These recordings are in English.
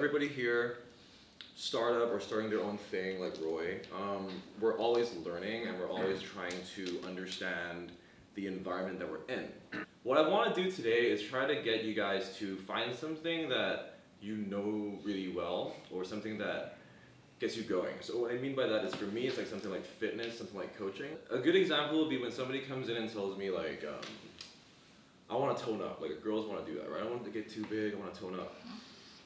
Everybody here, startup or starting their own thing like Roy, we're always learning and we're always trying to understand the environment that we're in. What I want to do today is try to get you guys to find something that you know really well or something that gets you going. So what I mean by that is, for me, it's like something like fitness, something like coaching. A good example would be when somebody comes in and tells me like, I want to tone up. Like, girls want to do that, right? I don't want to get too big, I want to tone up.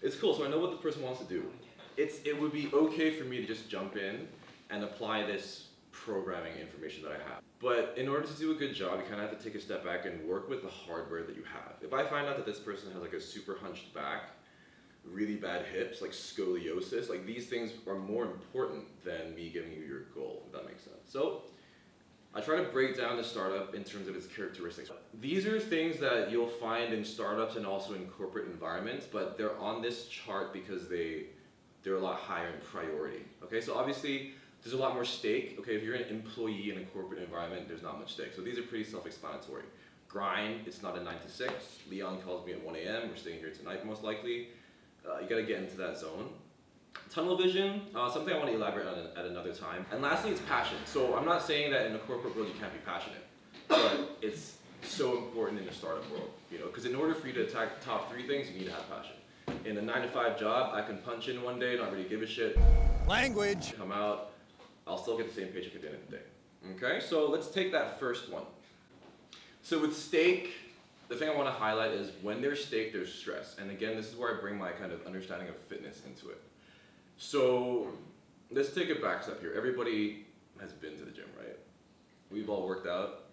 It's cool, so I know what the person wants to do. It would be okay for me to just jump in and apply this programming information that I have. But in order to do a good job, you kind of have to take a step back and work with the hardware that you have. If I find out that this person has like a super hunched back, really bad hips, like scoliosis, like these things are more important than me giving you your goal, if that makes sense. So I try to break down the startup in terms of its characteristics. These are things that you'll find in startups and also in corporate environments, but they're on this chart because they're a lot higher in priority. Okay, so obviously there's a lot more stake. Okay, if you're an employee in a corporate environment, there's not much stake. So these are pretty self-explanatory. Grind, it's not a 9 to 6. Leon calls me at 1 a.m. We're staying here tonight most likely. You gotta get into that zone. Tunnel vision, something I want to elaborate on at another time. And lastly, it's passion. So I'm not saying that in the corporate world you can't be passionate, but it's so important in the startup world, you know, because in order for you to attack the top 3 things, you need to have passion. In a 9 to 5 job, I can punch in one day, not really give a shit. Language. Come out, I'll still get the same paycheck at the end of the day. Okay, so let's take that first one. So with stake, the thing I want to highlight is when there's stake, there's stress. And again, this is where I bring my kind of understanding of fitness into it. So let's take a back step here. Everybody has been to the gym, right? We've all worked out.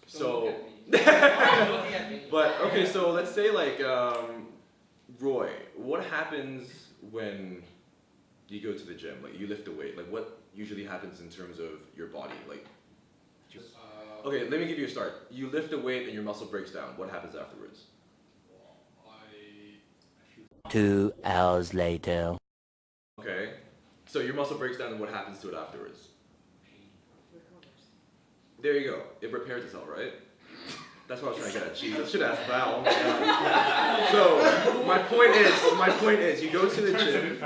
So, but okay, so let's say like, Roy, what happens when you go to the gym? Like, you lift a weight. Like, what usually happens in terms of your body? Like, okay, let me give you a start. You lift a weight and your muscle breaks down. What happens afterwards? 2 hours later. Okay, so your muscle breaks down and what happens to it afterwards? There you go. It repairs itself, right? That's what I was trying to get at. Jeez, I should ask Val. Oh my God. So my point is, you go to the gym.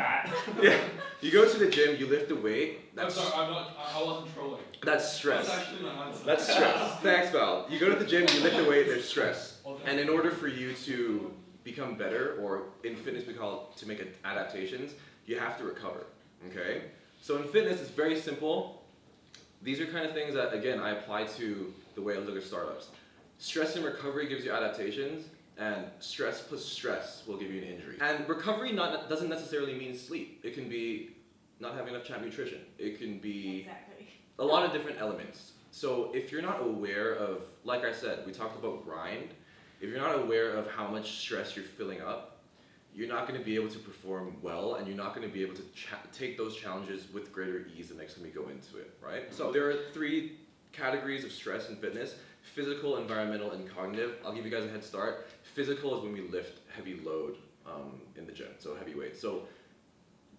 Yeah, you go to the gym. You lift a weight. I'm sorry, I wasn't trolling. That's stress. That's actually my answer. That's stress. Thanks, Val. You go to the gym. You lift a weight. There's stress. And in order for you to become better, or in fitness we call it to make adaptations, you have to recover. Okay. So in fitness, it's very simple. These are kind of things that, again, I apply to the way I look at startups. Stress and recovery gives you adaptations, and stress plus stress will give you an injury. And recovery doesn't necessarily mean sleep. It can be not having enough nutrition. It can be a lot of different elements. So if you're not aware of, like I said, we talked about grind. If you're not aware of how much stress you're filling up, you're not going to be able to perform well, and you're not going to be able to take those challenges with greater ease the next time you go into it, right? So there are 3 categories of stress in fitness: physical, environmental, and cognitive. I'll give you guys a head start. Physical is when we lift heavy load in the gym, so heavy weights. So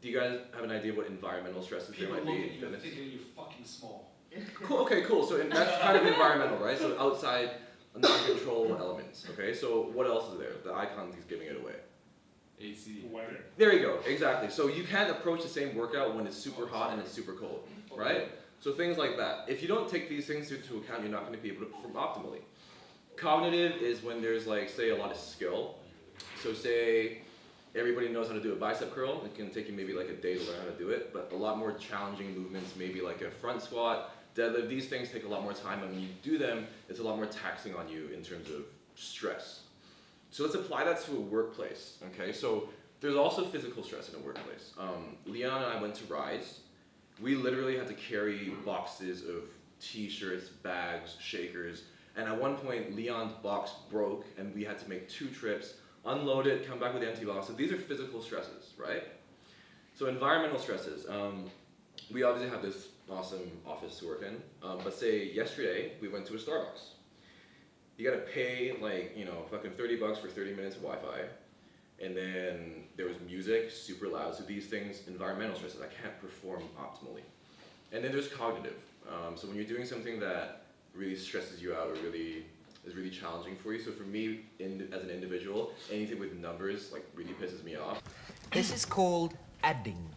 do you guys have an idea what environmental stresses there might be in fitness? People you're fucking small. Cool. Okay, cool. So that's kind of environmental, right? So outside non-controllable elements. Okay, so what else is there? The icon is giving it away. AC. Weather. There you go, exactly. So you can't approach the same workout when it's super hot and it's super cold, right? So things like that. If you don't take these things into account, you're not going to be able to perform optimally. Cognitive is when there's like, say, a lot of skill. So say everybody knows how to do a bicep curl. It can take you maybe like a day to learn how to do it, but a lot more challenging movements, maybe like a front squat, deadlift, these things take a lot more time, and when you do them, it's a lot more taxing on you in terms of stress. So let's apply that to a workplace, okay? So there's also physical stress in a workplace. Leon and I went to Rise. We literally had to carry boxes of t-shirts, bags, shakers, and at one point Leon's box broke and we had to make 2 trips, unload it, come back with the empty box. So these are physical stresses, right? So environmental stresses. We obviously have this awesome office to work in, but say yesterday we went to a Starbucks. You gotta pay like, you know, fucking $30 for 30 minutes of Wi-Fi, and then there was music, super loud. So these things, environmental stresses, I can't perform optimally. And then there's cognitive. So when you're doing something that really stresses you out or is really challenging for you. So for me, as an individual, anything with numbers like really pisses me off. This is called adding.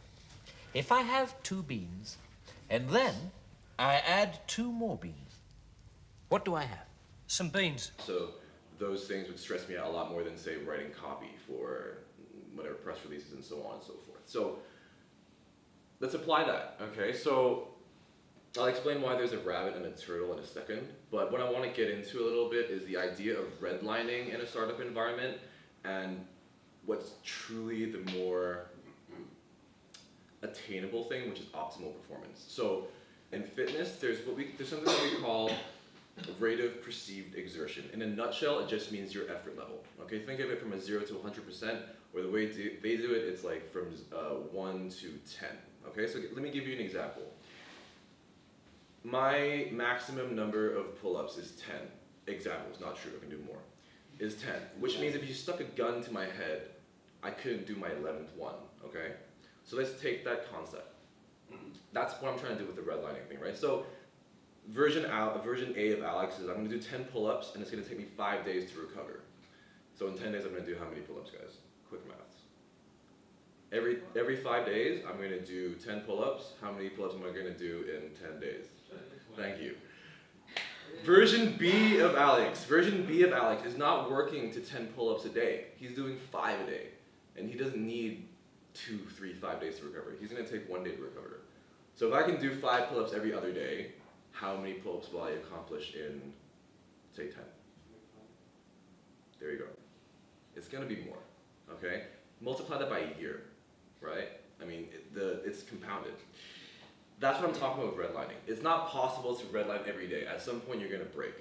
If I have 2 beans, and then I add 2 more beans, what do I have? Some beans. So those things would stress me out a lot more than, say, writing copy for whatever press releases and so on and so forth. So let's apply that, okay? So I'll explain why there's a rabbit and a turtle in a second, but what I want to get into a little bit is the idea of redlining in a startup environment and what's truly the more attainable thing, which is optimal performance. So in fitness, there's something that we call rate of perceived exertion. In a nutshell, it just means your effort level. Okay, think of it from a 0 to 100%, or the way they do it, it's like from 1 to 10. Okay, so let me give you an example. My maximum number of pull-ups is 10. Example, it's not true, I can do more. Is 10, which means if you stuck a gun to my head, I couldn't do my 11th one, okay? So let's take that concept. That's what I'm trying to do with the redlining thing, right? So version A of Alex is I'm gonna do 10 pull-ups and it's gonna take me 5 days to recover. So in 10 days, I'm gonna do how many pull-ups, guys? Quick maths. Every 5 days, I'm gonna do 10 pull-ups. How many pull-ups am I gonna do in 10 days? Thank you. Version B of Alex is not working to 10 pull-ups a day. He's doing 5 a day. And he doesn't need 2, 3, 5 days to recover. He's gonna take 1 day to recover. So if I can do 5 pull-ups every other day, how many pull-ups will I accomplish in, say, 10? There you go. It's gonna be more, okay? Multiply that by a year, right? I mean, it's compounded. That's what I'm talking about with redlining. It's not possible to redline every day. At some point, you're gonna break.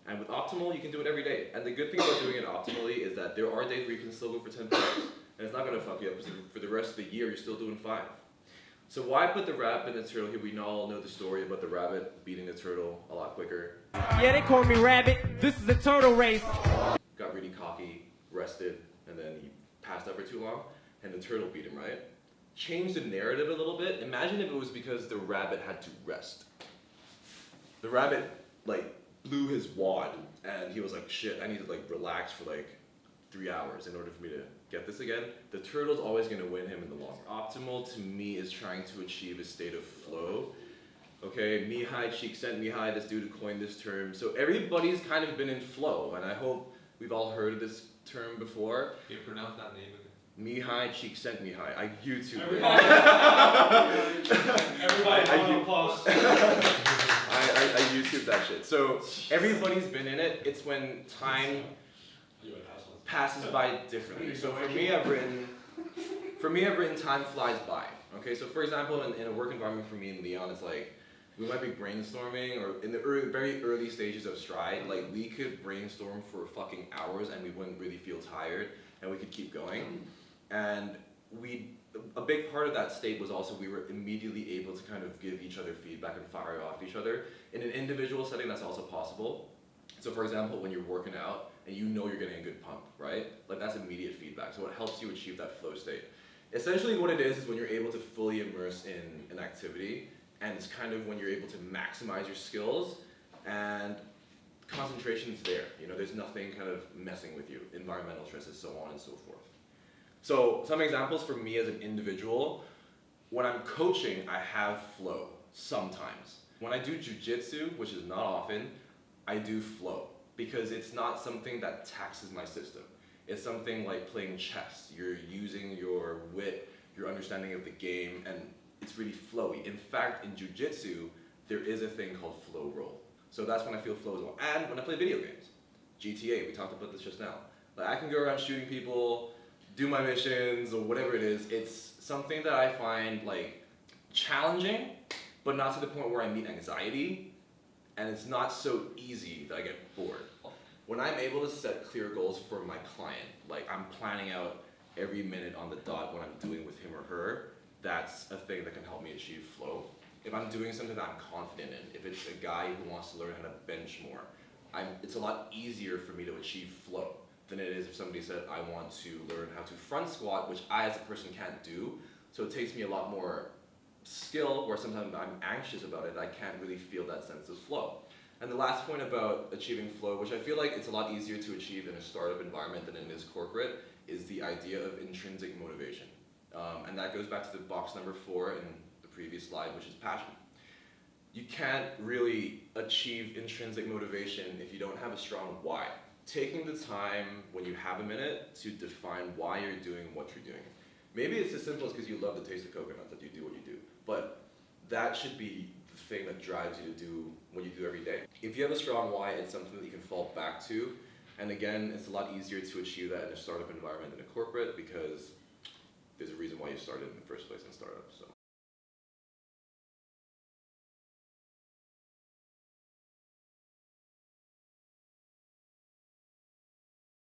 And with optimal, you can do it every day. And the good thing about doing it optimally is that there are days where you can still go for 10 pull-ups, and it's not gonna fuck you up because for the rest of the year, you're still doing 5. So why put the rabbit and the turtle here? We all know the story about the rabbit beating the turtle a lot quicker. Yeah, they call me Rabbit. This is a turtle race. Got really cocky, rested, and then he passed out for too long, and the turtle beat him, right? Change the narrative a little bit. Imagine if it was because the rabbit had to rest. The rabbit, blew his wad, and he was like, shit, I need to, relax for, 3 hours in order for me to get this again. The turtle's always gonna win him in the long run. Optimal, to me, is trying to achieve a state of flow. Okay, Mihai Csikszentmihalyi, this dude who coined this term. So everybody's kind of been in flow, and I hope we've all heard of this term before. Can you pronounce that name again? Mihai Csikszentmihalyi. I YouTube it. Everybody on applause. I YouTube that shit. So everybody's been in it. It's when time passes by differently. So for me, I've written time flies by. Okay, so for example, in a work environment for me in Leon, it's like we might be brainstorming, or in the very early stages of Stryde, we could brainstorm for fucking hours and we wouldn't really feel tired and we could keep going. And a big part of that state was also we were immediately able to kind of give each other feedback and fire off each other. In an individual setting, that's also possible. So for example, when you're working out and you know you're getting a good pump, right? That's immediate feedback. So it helps you achieve that flow state. Essentially what it is when you're able to fully immerse in an activity, and it's kind of when you're able to maximize your skills and concentration's there. There's nothing kind of messing with you, environmental stresses, so on and so forth. So some examples for me as an individual, when I'm coaching, I have flow sometimes. When I do jujitsu, which is not often, I do flow because it's not something that taxes my system. It's something like playing chess. You're using your wit, your understanding of the game, and it's really flowy. In fact, in jujitsu, there is a thing called flow roll. So that's when I feel flow as well. And when I play video games, GTA, we talked about this just now. I can go around shooting people, do my missions, or whatever it is. It's something that I find challenging, but not to the point where I meet anxiety, and it's not so easy that I get bored. When I'm able to set clear goals for my client, I'm planning out every minute on the dot what I'm doing with him or her, that's a thing that can help me achieve flow. If I'm doing something that I'm confident in, if it's a guy who wants to learn how to bench more, it's a lot easier for me to achieve flow than it is if somebody said, I want to learn how to front squat, which I as a person can't do. So it takes me a lot more skill, or sometimes I'm anxious about it, I can't really feel that sense of flow. And the last point about achieving flow, which I feel like it's a lot easier to achieve in a startup environment than it is corporate, is the idea of intrinsic motivation. And that goes back to the box number 4 in the previous slide, which is passion. You can't really achieve intrinsic motivation if you don't have a strong why. Taking the time when you have a minute to define why you're doing what you're doing. Maybe it's as simple as because you love the taste of coconut that you do what you do, but that should be the thing that drives you to do what you do every day. If you have a strong why, it's something that you can fall back to, and again, it's a lot easier to achieve that in a startup environment than a corporate because there's a reason why you started in the first place in startups. So